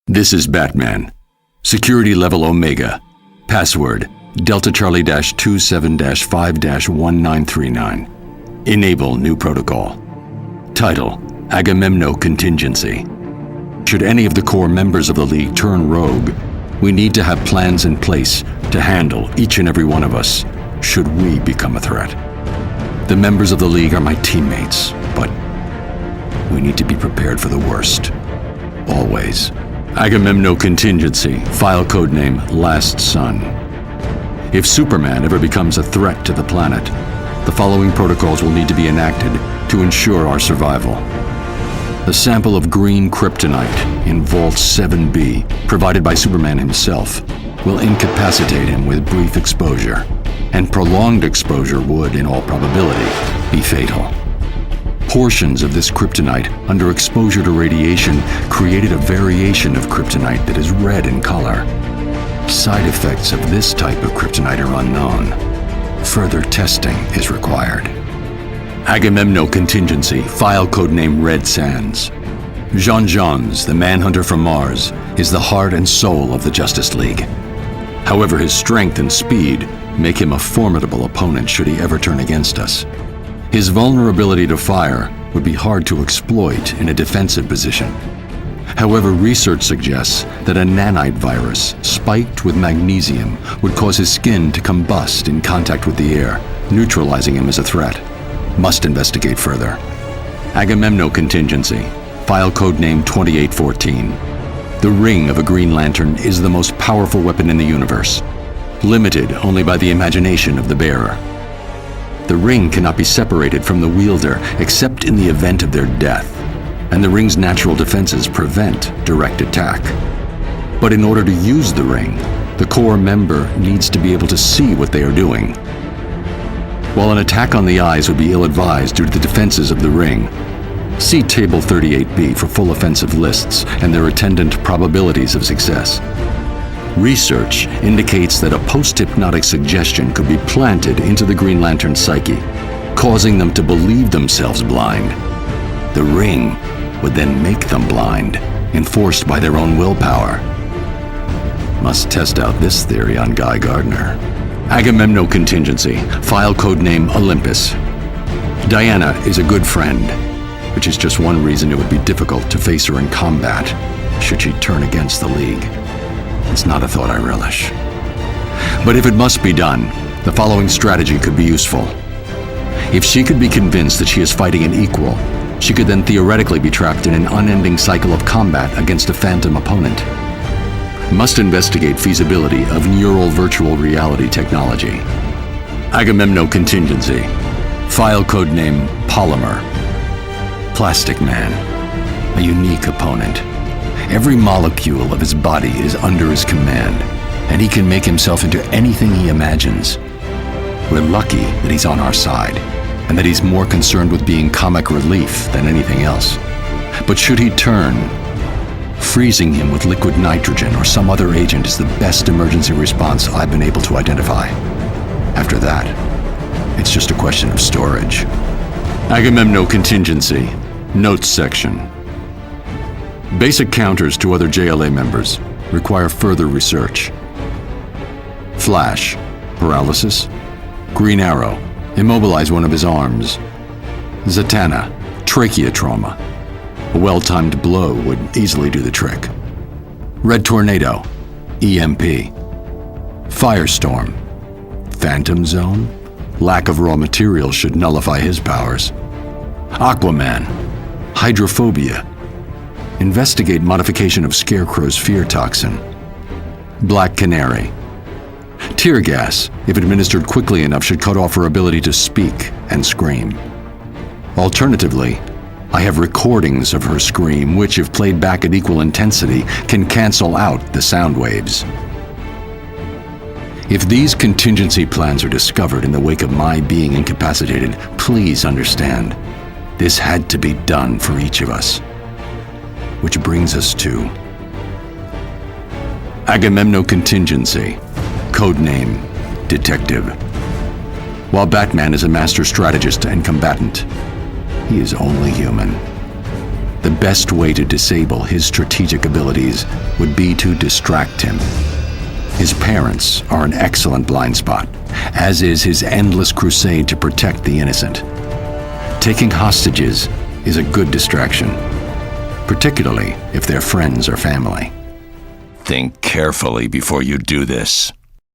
This is Batman. Security level Omega. Password Delta Charlie -27-5-1939. Enable new protocol. Title Agamemno Contingency. Should any of the core members of the League turn rogue, we need to have plans in place to handle each and every one of us should we become a threat. The members of the League are my teammates, but we need to be prepared for the worst. Always. Agamemno Contingency, file codename Last Son. If Superman ever becomes a threat to the planet, the following protocols will need to be enacted to ensure our survival. A sample of green kryptonite in Vault 7B, provided by Superman himself, will incapacitate him with brief exposure, and prolonged exposure would, in all probability, be fatal. Portions of this kryptonite under exposure to radiation created a variation of kryptonite that is red in color. Side effects of this type of kryptonite are unknown. Further testing is required. Agamemno Contingency, file codename Red Sands. Jean Johns, the Manhunter from Mars, is the heart and soul of the Justice League. However, his strength and speed make him a formidable opponent should he ever turn against us. His vulnerability to fire would be hard to exploit in a defensive position. However, research suggests that a nanite virus spiked with magnesium would cause his skin to combust in contact with the air, neutralizing him as a threat. Must investigate further. Agamemno Contingency, file codename 2814. The ring of a Green Lantern is the most powerful weapon in the universe, limited only by the imagination of the bearer. The ring cannot be separated from the wielder except in the event of their death, and the ring's natural defenses prevent direct attack. But in order to use the ring, the core member needs to be able to see what they are doing. While an attack on the eyes would be ill-advised due to the defenses of the ring, see Table 38B for full offensive lists and their attendant probabilities of success. Research indicates that a post-hypnotic suggestion could be planted into the Green Lantern's psyche, causing them to believe themselves blind. The ring would then make them blind, enforced by their own willpower. Must test out this theory on Guy Gardner. Agamemno Contingency, file codename Olympus. Diana is a good friend, which is just one reason it would be difficult to face her in combat should she turn against the League. It's not a thought I relish. But if it must be done, the following strategy could be useful. If she could be convinced that she is fighting an equal, she could then theoretically be trapped in an unending cycle of combat against a phantom opponent. Must investigate feasibility of neural virtual reality technology. Agamemno Contingency, file codename Polymer. Plastic Man, a unique opponent. Every molecule of his body is under his command, and he can make himself into anything he imagines. We're lucky that he's on our side, and that he's more concerned with being comic relief than anything else. But should he turn, freezing him with liquid nitrogen or some other agent is the best emergency response I've been able to identify. After that, it's just a question of storage. Agamemno Contingency, Notes section. Basic counters to other JLA members require further research. Flash, paralysis. Green Arrow, immobilize one of his arms. Zatanna, trachea trauma. A well-timed blow would easily do the trick. Red Tornado, EMP. Firestorm, Phantom Zone. Lack of raw materials should nullify his powers. Aquaman, hydrophobia. Investigate modification of Scarecrow's fear toxin. Black Canary. Tear gas, if administered quickly enough, should cut off her ability to speak and scream. Alternatively, I have recordings of her scream, which, if played back at equal intensity, can cancel out the sound waves. If these contingency plans are discovered in the wake of my being incapacitated, please understand, this had to be done for each of us. Which brings us to Agamemno Contingency, codename Detective. While Batman is a master strategist and combatant, he is only human. The best way to disable his strategic abilities would be to distract him. His parents are an excellent blind spot, as is his endless crusade to protect the innocent. Taking hostages is a good distraction, particularly if they're friends or family. Think carefully before you do this.